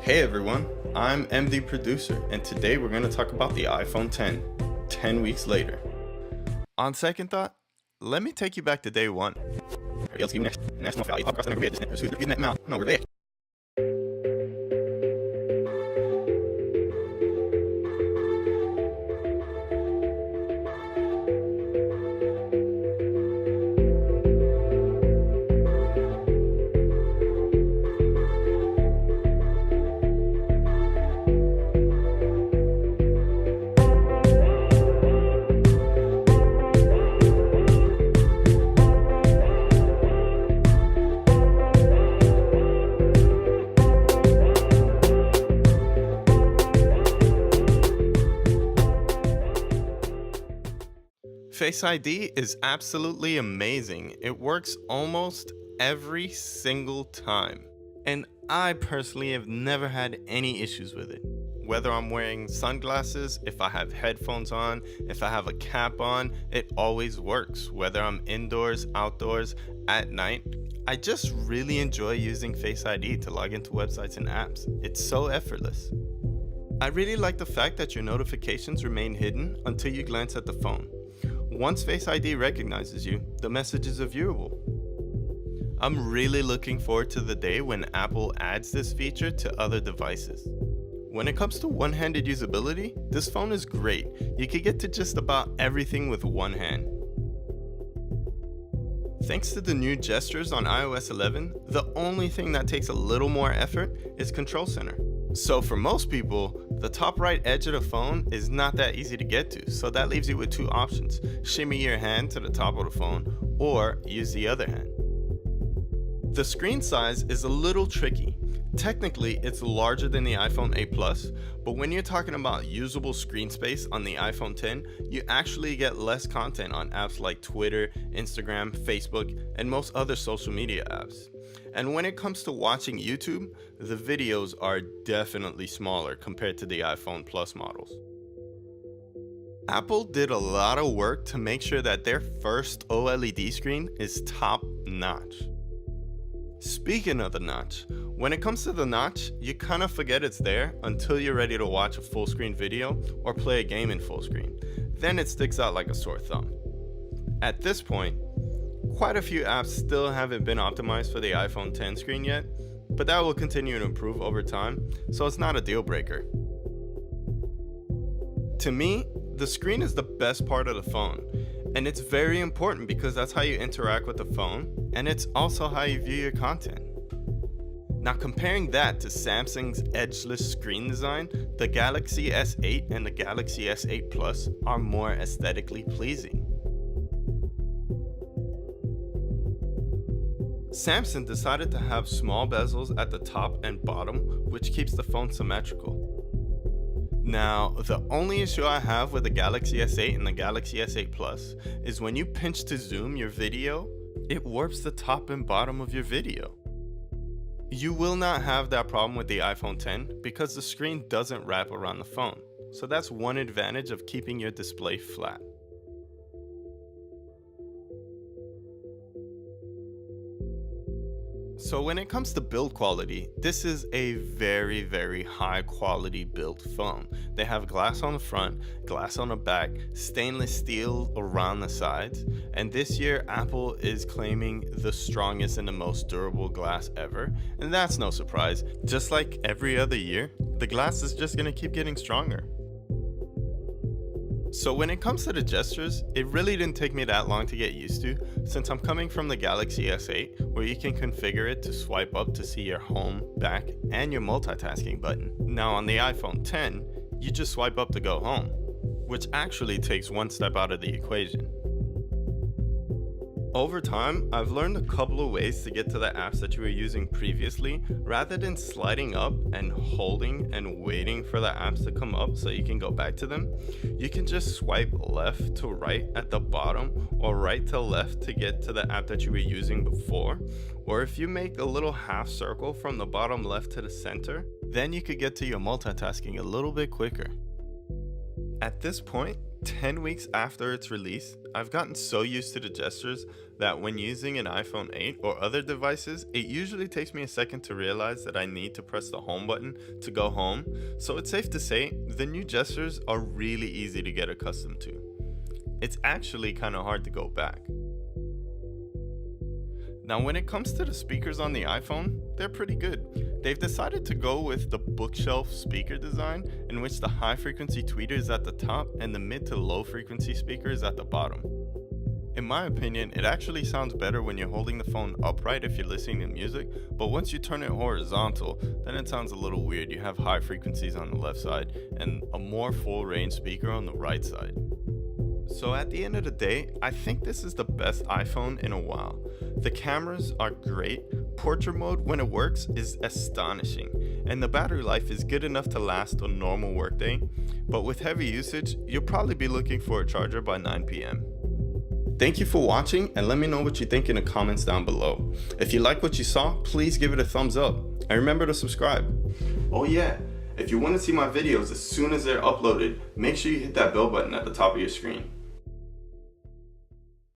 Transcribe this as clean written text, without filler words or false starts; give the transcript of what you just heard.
Hey everyone, I'm MD Producer, and today we're going to talk about the iPhone 10 weeks later. On second thought, let me take you back to day one. Face ID is absolutely amazing. It works almost every single time. And I personally have never had any issues with it. Whether I'm wearing sunglasses, if I have headphones on, if I have a cap on, it always works. Whether I'm indoors, outdoors, at night, I just really enjoy using Face ID to log into websites and apps. It's so effortless. I really like the fact that your notifications remain hidden until you glance at the phone. Once Face ID recognizes you, the messages are viewable. I'm really looking forward to the day when Apple adds this feature to other devices. When it comes to one-handed usability, this phone is great. You can get to just about everything with one hand. Thanks to the new gestures on iOS 11, the only thing that takes a little more effort is Control Center. So for most people, the top right edge of the phone is not that easy to get to, so that leaves you with two options: shimmy your hand to the top of the phone, or use the other hand. The screen size is a little tricky. Technically, it's larger than the iPhone 8 Plus, but when you're talking about usable screen space on the iPhone 10, you actually get less content on apps like Twitter, Instagram, Facebook, and most other social media apps. And when it comes to watching YouTube, the videos are definitely smaller compared to the iPhone Plus models. Apple did a lot of work to make sure that their first OLED screen is top notch. Speaking of the notch, when it comes to the notch, you kind of forget it's there until you're ready to watch a full screen video or play a game in full screen. Then it sticks out like a sore thumb. At this point, quite a few apps still haven't been optimized for the iPhone 10 screen yet, but that will continue to improve over time, so it's not a deal breaker. To me, the screen is the best part of the phone, and it's very important because that's how you interact with the phone, and it's also how you view your content. Now, comparing that to Samsung's edgeless screen design, the Galaxy S8 and the Galaxy S8 Plus are more aesthetically pleasing. Samsung decided to have small bezels at the top and bottom, which keeps the phone symmetrical. Now, the only issue I have with the Galaxy S8 and the Galaxy S8 Plus is when you pinch to zoom your video, it warps the top and bottom of your video. You will not have that problem with the iPhone 10 because the screen doesn't wrap around the phone, so that's one advantage of keeping your display flat. So when it comes to build quality, this is a very high quality built phone. They have glass on the front, glass on the back, stainless steel around the sides, and this year Apple is claiming the strongest and the most durable glass ever, and that's no surprise. Just like every other year, the glass is just gonna keep getting stronger. So when it comes to the gestures, it really didn't take me that long to get used to, since I'm coming from the Galaxy S8, where you can configure it to swipe up to see your home, back, and your multitasking button. Now on the iPhone 10, you just swipe up to go home, which actually takes one step out of the equation. Over time, I've learned a couple of ways to get to the apps that you were using previously. Rather than sliding up and holding and waiting for the apps to come up so you can go back to them, you can just swipe left to right at the bottom or right to left to get to the app that you were using before. Or if you make a little half circle from the bottom left to the center, then you could get to your multitasking a little bit quicker. At this point, 10 weeks after its release, I've gotten so used to the gestures that when using an iPhone 8 or other devices, it usually takes me a second to realize that I need to press the home button to go home, so it's safe to say the new gestures are really easy to get accustomed to. It's actually kind of hard to go back. Now, when it comes to the speakers on the iPhone, they're pretty good. They've decided to go with the bookshelf speaker design, in which the high frequency tweeter is at the top and the mid to low frequency speaker is at the bottom. In my opinion, it actually sounds better when you're holding the phone upright if you're listening to music, but once you turn it horizontal, then it sounds a little weird. You have high frequencies on the left side and a more full range speaker on the right side. So at the end of the day, I think this is the best iPhone in a while. The cameras are great, portrait mode when it works is astonishing, and the battery life is good enough to last a normal workday, but with heavy usage, you'll probably be looking for a charger by 9 p.m. Thank you for watching, and let me know what you think in the comments down below. If you like what you saw, please give it a thumbs up, and remember to subscribe. Oh yeah, if you want to see my videos as soon as they're uploaded, make sure you hit that bell button at the top of your screen.